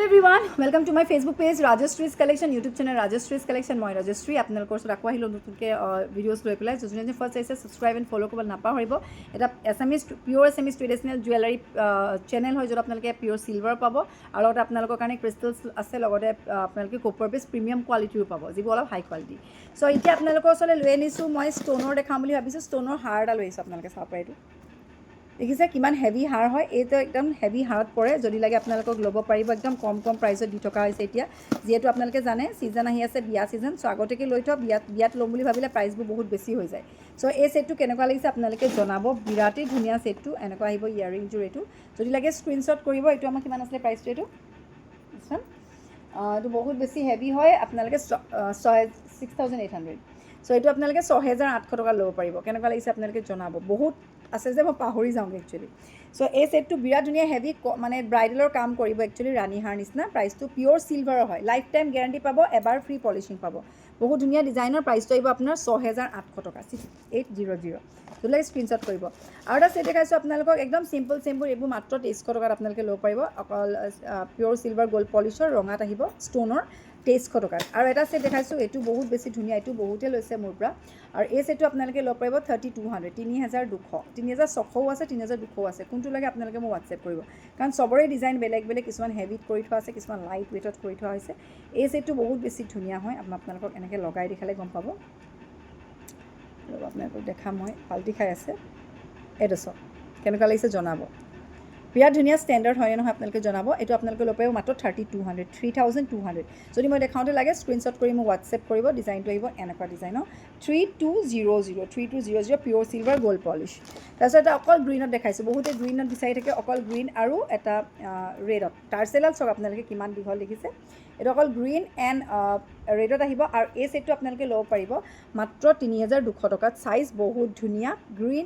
everyone, welcome to my Facebook page Rajashree's Collection, YouTube channel Rajashree's Collection. মই ৰাজশ্ৰী আপোনালোকৰ ওচৰত আকৌ আহিলোঁ নতুনকৈ ভিডিঅ'জ লৈ পেলাই যোনে ফাৰ্ষ্ট আহিছে ছাবস্ক্ৰাইব এণ্ড ফ'ল' কৰিব নাপাহৰিব। এটা পিয়'ৰ এছামিজ ট্ৰেডিশ্যনেল জুৱেলাৰী চেনেল হয় য'ত আপোনালোকে পিয়'ৰ চিলভাৰ পাব আৰু লগতে আপোনালোকৰ কাৰণে ক্ৰিষ্টেলছ আছে, লগতে আপোনালোকে কপাৰ বেছ প্ৰিমিয়াম কোৱালিটিৰো পাব যিবোৰ অলপ হাই কোৱালিটি। চ' এতিয়া আপোনালোকৰ ওচৰলৈ লৈ আনিছোঁ মই ষ্ট'নৰ দেখাম বুলি ভাবিছোঁ। ষ্ট'নৰ হাৰ এটা লৈ আহিছোঁ, আপোনালোকে চাব পাৰে এইটো দেখিছে কিমান হেভি হাৰ হয়। এইটো একদম হেভি হাৰত পৰে, যদি লাগে আপোনালোকক ল'ব পাৰিব। একদম কম প্ৰাইচত দি থকা হৈছে এতিয়া, যিহেতু আপোনালোকে জানে ছিজন আহি আছে, বিয়া ছিজন। চ' আগতীয়াকৈ লৈ থোৱা, বিয়াত ল'ম বুলি ভাবিলে প্ৰাইচবোৰ বহুত বেছি হৈ যায়। চ' এই ছেটটো কেনেকুৱা লাগিছে আপোনালোকে জনাব। বিৰাটেই ধুনীয়া ছেটটো, এনেকুৱা আহিব ইয়াৰিংযোৰ। এইটো যদি লাগে স্ক্ৰীনশ্বট কৰিব। এইটো আমাৰ কিমান আছিলে প্ৰাইচটো? এইটো বহুত বেছি হেভি হয়, আপোনালোকে 6,800। চ' এইটো আপোনালোকে 6,800 টকা ল'ব পাৰিব। কেনেকুৱা লাগিছে আপোনালোকে জনাব। বহুত আছে যে মই পাহৰি যাওঁগৈ একচুৱেলি। চ' এই ছেটটো বিৰাট ধুনীয়া হেভি, মানে ব্ৰাইডেলৰ কাম কৰিব একচুৱেলি, ৰাণী হাৰ নিচিনা। প্ৰাইচটো পিয়'ৰ চিলভাৰৰ হয়, লাইফ টাইম গেৰাণ্টি পাব, এবাৰ ফ্ৰী পলিচিং পাব। বহুত ধুনীয়া ডিজাইনৰ। প্ৰাইচটো আহিব আপোনাৰ 6,800 টকা, 6,800। যদি লাগে স্ক্ৰীনশ্বট কৰিব। আৰু এটা ছেট দেখাইছোঁ আপোনালোকক, একদম চিম্পল এইবোৰ মাত্ৰ 2300 টকাত আপোনালোকে ল'ব পাৰিব। অকল পিয়'ৰ চিলভাৰ গ'ল্ড পলিচৰ ৰঙাত আহিব ষ্ট'নৰ, 2300 টকাত। আৰু এটা ছেট দেখাইছোঁ, এইটো বহুত বেছি ধুনীয়া, এইটো বহুতে লৈছে মোৰ পৰা। আৰু এই ছেটটো আপোনালোকে ল'ব পাৰিব 3,200, 3,200, 3,600ও আছে, 3,200ও আছে। কোনটো লাগে আপোনালোকে মোক হোৱাটছএপ কৰিব, কাৰণ চবৰে ডিজাইন বেলেগ বেলেগ। কিছুমান হেভিত কৰি থোৱা আছে, কিছুমান লাইট ৱেইটত কৰি থোৱা হৈছে। এই ছেটটো বহুত বেছি ধুনীয়া হয়। আপোনালোকক এনেকৈ লগাই দেখালে গম পাব। আপোনালোকক দেখাম মই, পাল্টি খাই আছে। এইটো চাওক কেনেকুৱা লাগিছে জনাব। বিৰাট ধুনীয়া ষ্টেণ্ডাৰ্ড হয় নহয়, আপোনালোকে জনাব। এইটো আপোনালোকে ল'ব পাৰিব মাত্ৰ 3,200, 3,200। যদি মই দেখাওঁতে লাগে স্ক্ৰীনশ্বট কৰি মোক হোৱাটছএপ কৰিব। ডিজাইনটো আহিব এনেকুৱা ডিজাইনৰ, 3,200, 3,200 পিয়'ৰ চিলভাৰ গ'ল্ড পলিচ। তাৰপিছত এটা অকল গ্ৰীণত দেখাইছোঁ। বহুতে গ্ৰীণত বিচাৰি থাকে, অকল গ্ৰীণ আৰু এটা ৰেডত। টাৰ্চেলত চাওক আপোনালোকে কিমান দীঘল দেখিছে। এইটো অকল গ্ৰীণ এণ্ড ৰেডত আহিব। আৰু এই ছেটটো আপোনালোকে ল'ব পাৰিব মাত্ৰ 3,200 টকাত। চাইজ বহুত ধুনীয়া, গ্ৰীণ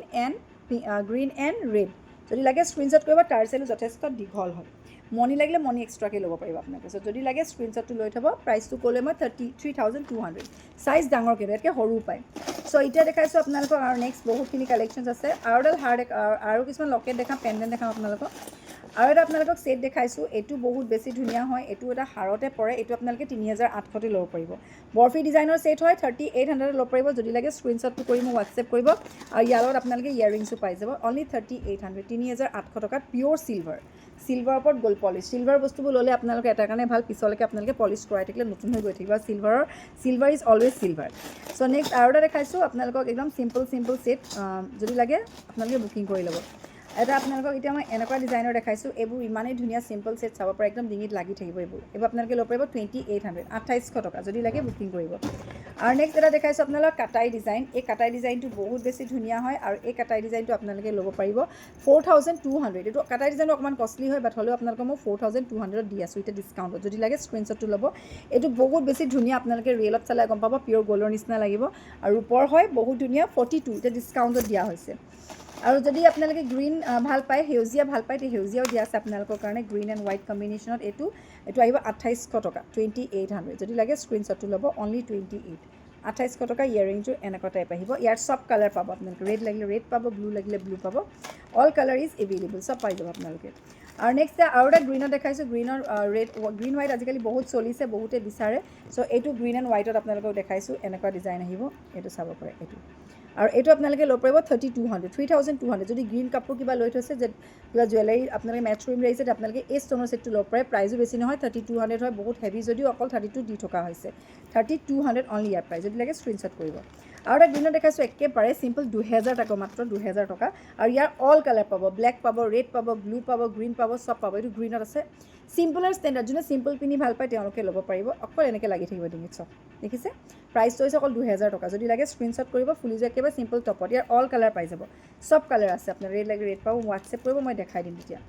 এণ্ড ৰেড। যদি লাগে স্ক্ৰীনশ্বট কৰিব। টাৰ্চেলো যথেষ্ট দীঘল হয়, মণি লাগিলে মণি এক্সট্ৰাকৈ ল'ব পাৰিব আপোনালোকে। চ' যদি লাগে স্ক্ৰীনশ্বটটো লৈ থ'ব। প্ৰাইচটো ক'লে মই 3,200। চাইজ ডাঙৰ, কিন্তু ইয়াতকৈ সৰু পায়। চ' এতিয়া দেখাইছোঁ আপোনালোকক আৰু নেক্সট বহুতখিনি কালেকশ্যনছ আছে। আৰু এডাল আৰু কিছুমান লকেট দেখাম, পেণ্ডেণ্ট দেখাম আপোনালোকক। আৰু এটা আপোনালোকক ছেট দেখাইছোঁ, এইটো বহুত বেছি ধুনীয়া হয়। এইটো এটা হাৰতে পৰে। এইটো আপোনালোকে 3,800 ল'ব পাৰিব। বৰফি ডিজাইনৰ ছেট হয়, 3,800 ল'ব পাৰিব। যদি লাগে স্ক্ৰীনশ্বটটো কৰি মোক হোৱাটছএপ কৰিব। আৰু ইয়াৰ লগত আপোনালোকে ইয়েৰিংছো পাই যাব। অনলি 3,800, 3,800 টকাত পিয়'ৰ চিলভাৰৰ ওপৰত গ'ল্ড পলিচ। চিলভাৰ বস্তুবোৰ ল'লে আপোনালোকে এটা কাৰণে ভাল, পিছলৈকে আপোনালোকে পলিচ কৰাই থাকিলে নতুন হৈ গৈ থাকিব। Silver is always silver. So' next আৰু এটা দেখাইছোঁ আপোনালোকক, একদম চিম্পল ছেট। যদি লাগে আপোনালোকে বুকিং কৰি ল'ব। এটা আপোনালোকক এতিয়া মই এনেকুৱা ডিজাইনৰ দেখাইছোঁ। এইবোৰ ইমানেই ধুনীয়া চিম্পল ছেট, চাব পাৰে একদম ডিঙিত লাগি থাকিব। এইবোৰ আপোনালোকে ল'ব পাৰিব 2,800, 2,800 টকা। যদি লাগে বুকিং কৰিব। আৰু নেক্সট এটা দেখাইছোঁ আপোনালোকক কাটাই ডিজাইন। এই কাটাই ডিজাইনটো বহুত বেছি ধুনীয়া হয়। আৰু এই কাটাই ডিজাইনটো আপোনালোকে ল'ব পাৰিব 4,200। এইটো কাটাই ডিজাইনটো অকণমান কষ্টলি হয়, বাট হ'লেও আপোনালোকক মই 4,200 দি আছোঁ এতিয়া ডিছকাউণ্টত। যদি লাগে স্ক্ৰীনশ্বটটো ল'ব। এইটো বহুত বেছি ধুনীয়া, আপোনালোকে ৰিয়েলত চালে গম পাব, পিয়'ৰ গ'ল্ডৰ নিচিনা লাগিব। আৰু ৰূপৰ হয়, বহুত ধুনীয়া। 42 এতিয়া ডিছকাউণ্টত দিয়া হৈছে। আৰু যদি আপোনালোকে গ্ৰীণ ভাল পায়, সেউজীয়া ভাল পায়, তেতিয়া সেউজীয়াও দিয়া আছে আপোনালোকৰ কাৰণে। গ্ৰীণ এণ্ড হোৱাইট কম্বিনেশ্যনত এইটো আহিব 2,800 টকা, 2,800। যদি লাগে স্ক্ৰীনশ্বটটো ল'ব। অনলি 28, 2,800 টকা। ইয়েৰিংযোৰ এনেকুৱা টাইপ আহিব। ইয়াৰ চব কালাৰ পাব আপোনালোকে। ৰেড লাগিলে ৰেড পাব, ব্লু লাগিলে ব্লু পাব। অল কালাৰ ইজ এভেইলেবল, চব পাই যাব আপোনালোকে। আৰু নেক্সট আৰু এটা গ্ৰীণত দেখাইছোঁ। গ্ৰীণ হোৱাইট আজিকালি বহুত চলিছে, বহুতে বিচাৰে। চ' এইটো গ্ৰীণ এণ্ড হোৱাইটত আপোনালোকক দেখাইছোঁ। এনেকুৱা ডিজাইন আহিব, এইটো চাব পাৰে। আৰু এইটো আপোনালোকে ল'ব পাৰিব 3,200, 3,200। যদি গ্ৰীণ কাপোৰ কিবা লৈ থৈছে, যে কিবা জুৱেলাৰী আপোনালোকে মেটচ কৰিম লাগিছে, আপোনালোকে এই ষ্ট'নৰ ছেটটো ল'ব পাৰে। প্ৰাইজো বেছি নহয়, 3,200 হয়। বহুত হেভি যদিও অকল 32 দি থকা হৈছে। 3,200 অনলি ইয়াৰ প্ৰাইজ। যদি লাগে স্ক্ৰীনশ্বট কৰিব। আৰু এটা গ্ৰীণত দেখাইছোঁ, একেবাৰে চিম্পল, 2,000 টকা, মাত্ৰ 2,000 টকা। আৰু ইয়াৰ অল কালাৰ পাব, ব্লেক পাব, ৰেড পাব, ব্লু পাব, গ্ৰীণ পাব, চব পাব। এইটো গ্ৰীণত আছে। চিম্পল আৰু ষ্টেণ্ডাৰ্ড, যোনে চিম্পল পিন্ধি ভাল পায় তেওঁলোকে ল'ব পাৰিব। অকল এনেকৈ লাগি থাকিব ডিঙিত, চব দেখিছে। প্ৰাইচটো হৈছে অকল 2,000 টকা। যদি লাগে স্ক্ৰীনশ্বট কৰিব। ফুলি যোৱা একেবাৰে চিম্পল টপত। ইয়াৰ অল কালাৰ পাই যাব, চব কালাৰ আছে আপোনাৰ। ৰেড লাগে ৰেড পাব, হোৱাটছএপ কৰিব, মই দেখাই দিম তেতিয়া।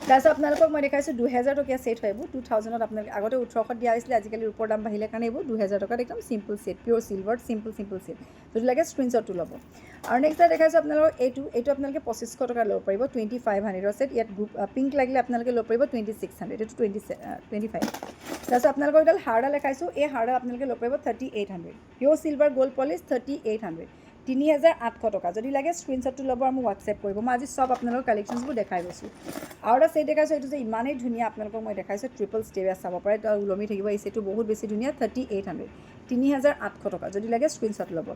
তাৰপিছত আপোনালোকক মই দেখাইছোঁ 2,000 টকীয়া ছেট হয় এইবোৰ। 2,000ত আপোনালোকে আগতে 1,800 দিয়া হৈছিলে, আজিকালি ৰূপৰ দাম বাঢ়িলে কাৰণে এইবোৰ 2,000 টকাত একদম চিম্পল ছেট, পিয়'ৰ চিলভাৰ চিম্পল ছেট। যদি লাগে স্ক্ৰীনশ্বটটো ল'ব। আৰু নেক্সট দেখাইছোঁ আপোনালোকক এইটো আপোনালোকে 2,500 টকা ল'ব পাৰিব। 2,500 ছেট। ইয়াত পিংক লাগিলে আপোনালোকে ল'ব পাৰিব 2,600, এইটো 25। তাৰপিছত আপোনালোকক এডাল হাৰডাল দেখাইছোঁ। এই হাৰডাল আপোনালোকে ল'ব পাৰিব 3,800। পিয়'ৰ চিলভাৰ গ'ল্ড পলিচ 3,800। 3800 টকা যদি লাগে স্ক্ৰীনশ্বটটো ল'ব আৰু মোক হোৱাটছএপ কৰিব মই আজি চব আপোনালোকৰ কালেকশ্যনছবোৰ দেখাই গৈছোঁ আৰু এটা ছেট দেখাইছোঁ এইটো যে ইমানেই ধুনীয়া আপোনালোকক মই দেখাইছোঁ ট্ৰিপল ষ্টেজ চাব পাৰে ওলমি থাকিব এই ছেটটো বহুত বেছি ধুনীয়া 3800 3800 টকা যদি লাগে স্ক্ৰীনশ্বট ল'ব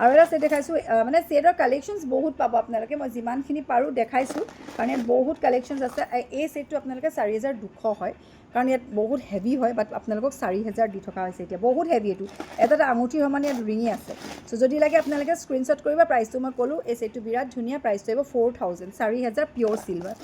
আৰু এটা ছেট দেখাইছোঁ মানে ছেটৰ কালেকশ্যনছ বহুত পাব আপোনালোকে মই যিমানখিনি পাৰোঁ দেখাইছোঁ কাৰণ ইয়াত বহুত কালেকশ্যনছ আছে এই ছেটটো আপোনালোকে 4200 হয় কাৰণ ইয়াত বহুত হেভি হয় বাট আপোনালোকক 4000 দি থকা হৈছে এতিয়া বহুত হেভি এইটো এটা আঙুঠি সমানে ইয়াত ৰিঙি আছে চ' যদি লাগে আপোনালোকে স্ক্ৰীনশ্বট কৰিব প্ৰাইচটো মই ক'লোঁ এই ছেটটো বিৰাট ধুনীয়া প্ৰাইচটো আহিব 4000 4000 পিয়'ৰ চিলভাৰ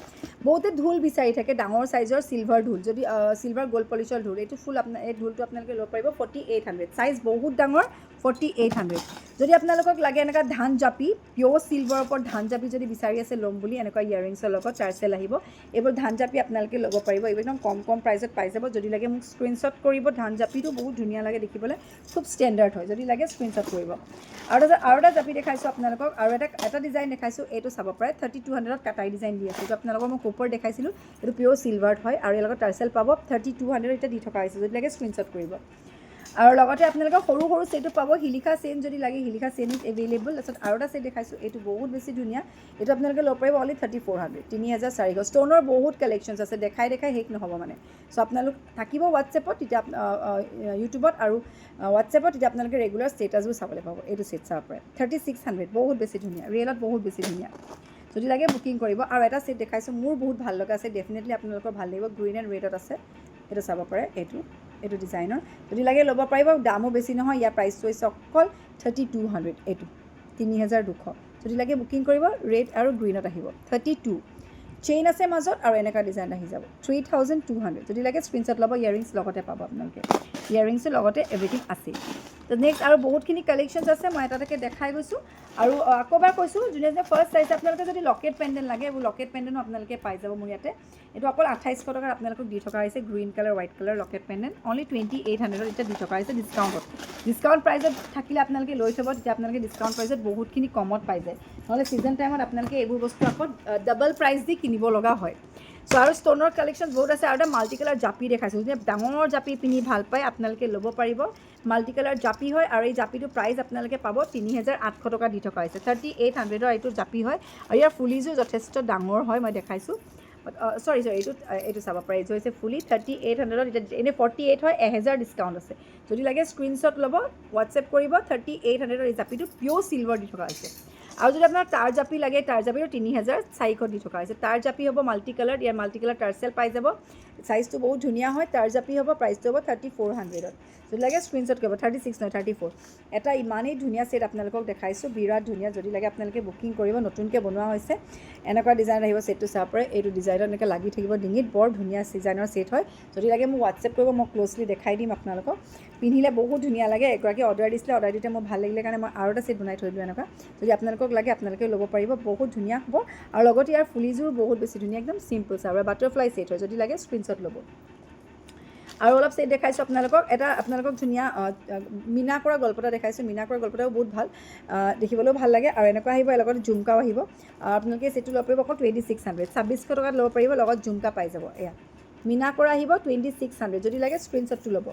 বহুতে ঢোল বিচাৰি থাকে ডাঙৰ চাইজৰ চিলভাৰ ঢোল যদি চিলভাৰ গ'ল্ড পলিচৰ ঢোল এইটো ফুল এই ঢোলটো আপোনালোকে ল'ব পাৰিব 4800 চাইজ বহুত ডাঙৰ 4800 যদি আপোনালোকক লাগে এনেকুৱা ধান জাপি পিয়'ৰ চিলভাৰৰ ওপৰত ধান জাপি যদি বিচাৰি আছে ল'ম বুলি এনেকুৱা ইয়েৰিংছৰ লগত চাৰ্চেল আহিব এইবোৰ ধান জাপি আপোনালোকে ল'ব পাৰিব এইবোৰ একদম কম প্ৰাইচত পাই যাব যদি লাগে মোক স্ক্ৰীনশ্বট কৰিব ধান জাপিটো বহুত ধুনীয়া লাগে দেখিবলৈ খুব ষ্টেণ্ডাৰ্ড হয় যদি লাগে স্ক্ৰীনশ্বট কৰিব আৰু এটা জাপি দেখাইছোঁ আপোনালোকক আৰু এটা ডিজাইন দেখাইছোঁ এইটো চাব পাৰে 3200ত কাটাই ডিজাইন দি আছে এইটো আপোনালোকক মই কোপৰ দেখাইছিলোঁ এইটো পিয়'ৰ চিলভাৰত হয় আৰু ইয়াৰ লগত টাৰ্চেল পাব 3200 এতিয়া দি থকা হৈছে যদি লাগে স্ক্ৰীনশ্বট কৰিব আৰু লগতে আপোনালোকে সৰু সৰু ছেটো পাব শিলিখা চেইন যদি লাগে শিলিখা চেইন ইজ এভেইলেবল তাৰপিছত আৰু এটা ছেট দেখাইছোঁ এইটো বহুত বেছি ধুনীয়া এইটো আপোনালোকে ল'ব পাৰিব অনলি 3400 3400 ষ্ট'নৰ বহুত কালেকশ্যনছ আছে দেখাই শেষ নহ'ব মানে চ' আপোনালোক থাকিব হোৱাটছএপত তেতিয়া ইউটিউবত আৰু হোৱাটছএপত তেতিয়া আপোনালোকে ৰেগুলাৰ ষ্টেটাছবোৰ চাবলৈ পাব এইটো ছেট চাব পাৰে 3600 বহুত বেছি ধুনীয়া ৰিয়েলত বহুত বেছি ধুনীয়া যদি লাগে বুকিং কৰিব আৰু এটা ছেট দেখাইছোঁ মোৰ বহুত ভাল লগা আছে ডেফিনেটলি আপোনালোকৰ ভাল লাগিব গ্ৰীণ এণ্ড ৰেডত আছে এইটো চাব পাৰে এইটো ডিজাইনৰ যদি লাগে ল'ব পাৰিব দামো বেছি নহয় ইয়াৰ প্ৰাইচটো হৈছে অকল 3200 এইটো 3200 যদি লাগে বুকিং কৰিব ৰেড আৰু গ্ৰীণত আহিব 32 চেইন আছে মাজত আৰু এনেকুৱা ডিজাইন আহি যাব 3200 যদি লাগে স্ক্ৰীনশ্বট ল'ব ইয়েৰিংছ লগতে পাব আপোনালোকে ইয়েৰিংছৰ লগতে এভৰিথিং আছে তো নেক্সট আৰু বহুতখিনি কালেকশ্যনছ আছে মই এটাকে দেখাই গৈছোঁ আৰু আকৌ এবাৰ কৈছোঁ যোনে ফাৰ্ষ্ট চাইছে আপোনালোকে যদি লকেট পেণ্ডেণ্ট লাগে এইবোৰ লকেট পেণ্ডেণ্টো আপোনালোকে পাই যাব মোৰ ইয়াতে এইটো অকল 2800 টকাত আপোনালোকক দি থকা হৈছে green colour white colour locket pendant only 2800 এতিয়া দি থকা হৈছে ডিছকাউণ্ট প্ৰাইজত থাকিলে আপোনালোকে লৈ থ'ব তেতিয়া আপোনালোকে ডিছকাউণ্ট প্ৰাইজত বহুতখিনি কমত পাই যায় নহ'লে ছিজন টাইমত আপোনালোকে এইবোৰ বস্তু আকৌ ডাবল প্ৰাইচ দি কিনিব লগা হয় চ' আৰু ষ্ট'নৰ কালেকশ্যন বহুত আছে আৰু এটা মাল্টি কালাৰ জাপি দেখাইছোঁ যদি ডাঙৰ জাপি পিন্ধি ভাল পায় আপোনালোকে ল'ব পাৰিব মাল্টি কালাৰ জাপি হয় আৰু এই জাপিটো প্ৰাইচ আপোনালোকে পাব 3800 টকা দি থকা হৈছে 3800ৰ এইটো জাপি হয় আৰু ইয়াৰ ফুলিযোৰ যথেষ্ট ডাঙৰ হয় মই দেখাইছোঁ চৰি এইটো চাব পাৰে এইটো হৈছে ফুলি 3800ত এতিয়া এনেই 48 হয় 1000 ডিছকাউণ্ট আছে যদি লাগে স্ক্ৰীনশ্বট ল'ব হোৱাটছএপ কৰিব 3800ৰ এই জাপিটো পিয়'ৰ চিলভাৰ দি থকা হৈছে আৰু যদি আপোনাৰ টাৰ জাপি লাগে টাৰ জাপিটো 3400 দি থকা হৈছে টাৰ জাপি হ'ব মাল্টি কালাৰ ইয়াৰ মাল্টি কালাৰ টাৰ্চেল পাই যাব চাইজটো বহুত ধুনীয়া হয় টাৰ জাপি হ'ব প্ৰাইচটো হ'ব 3400ত যদি লাগে স্ক্ৰীনশ্বট কৰিব 36 নহয় 34 এটা ইমানেই ধুনীয়া ছেট আপোনালোকক দেখাইছোঁ বিৰাট ধুনীয়া যদি লাগে আপোনালোকে বুকিং কৰিব নতুনকৈ বনোৱা হৈছে এনেকুৱা ডিজাইন আহিব ছেটটো চাব পাৰে এইটো ডিজাইনত এনেকৈ লাগি থাকিব ডিঙিত বৰ ধুনীয়া ডিজাইনৰ ছেট হয় যদি লাগে মোক হোৱাটছএপ কৰিব মই ক্ল'জলি দেখাই দিম আপোনালোকক পিন্ধিলে বহুত ধুনীয়া লাগে এগৰাকী অৰ্ডাৰ দিছিলে অৰ্ডাৰ দিওঁতে মোৰ ভাল লাগিলে কাৰণে মই আৰু এটা ছেট বনাই থৈ দিলোঁ এনেকুৱা যদি আপোনালোকক লাগে আপোনালোকে ল'ব পাৰিব বহুত ধুনীয়া হ'ব আৰু লগতে ইয়াৰ ফুলিযোৰ বহুত বেছি ধুনীয়া একদম চিম্পল আৰু বাটাৰফ্লাই ছেট হয় যদি লাগে স্ক্ৰীনশ্বট ল'ব আৰু অলপ ছেট দেখাইছোঁ আপোনালোকক ধুনীয়া মীনা কৰা গল্পটা দেখাইছোঁ মীনা কৰা গল্পটাও বহুত ভাল দেখিবলৈও ভাল লাগে আৰু এনেকুৱা আহিব লগত জুমকাও আহিব আপোনালোকে ছেটটো ল'ব পাৰিব অকল 2600 2600 টকাত ল'ব পাৰিব লগত জুমকা পাই যাব এয়া মীনা কৰা আহিব 2600 যদি লাগে স্ক্ৰীনশ্বটটো ল'ব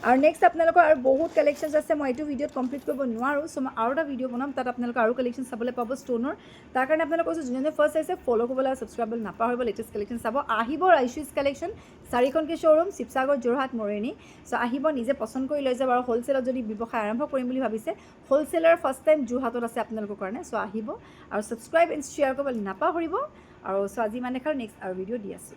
আৰু নেক্সট আপোনালোকৰ আৰু বহুত কালেকশ্যনছ আছে মই এইটো ভিডিঅ'ত কমপ্লিট কৰিব নোৱাৰোঁ চ' মই আৰু এটা ভিডিঅ' বনাম তাত আপোনালোকে আৰু কালেকশ্যন চাবলৈ পাব ষ্ট'নৰ তাৰ কাৰণে আপোনালোকে কৈছোঁ যোনে ফাৰ্ষ্ট চাইছে ফ'ল' কৰিবলৈ আৰু ছাবস্ক্ৰাইব নাপাহৰিব লেটেষ্ট কালেকশ্যন চাব আহিব ৰাইচুইজ কালেকশ্যন 4খনকৈ শ্ব'ৰুম শিৱসাগৰ যোৰহাট মৰিয়নি চ' আহিব নিজে পচন্দ কৰি লৈ যাব আৰু হ'লচেলত যদি ব্যৱসায় আৰম্ভ কৰিম বুলি ভাবিছে হ'লচেলাৰ ফাৰ্ষ্ট টাইম যোৰহাটত আছে আপোনালোকৰ কাৰণে চ' আহিব আৰু ছাবস্ক্ৰাইব এণ্ড শ্বেয়াৰ কৰিবলৈ নাপাহৰিব আৰু চ' আজি মানে নেক্সট আৰু ভিডিঅ' দি আছোঁ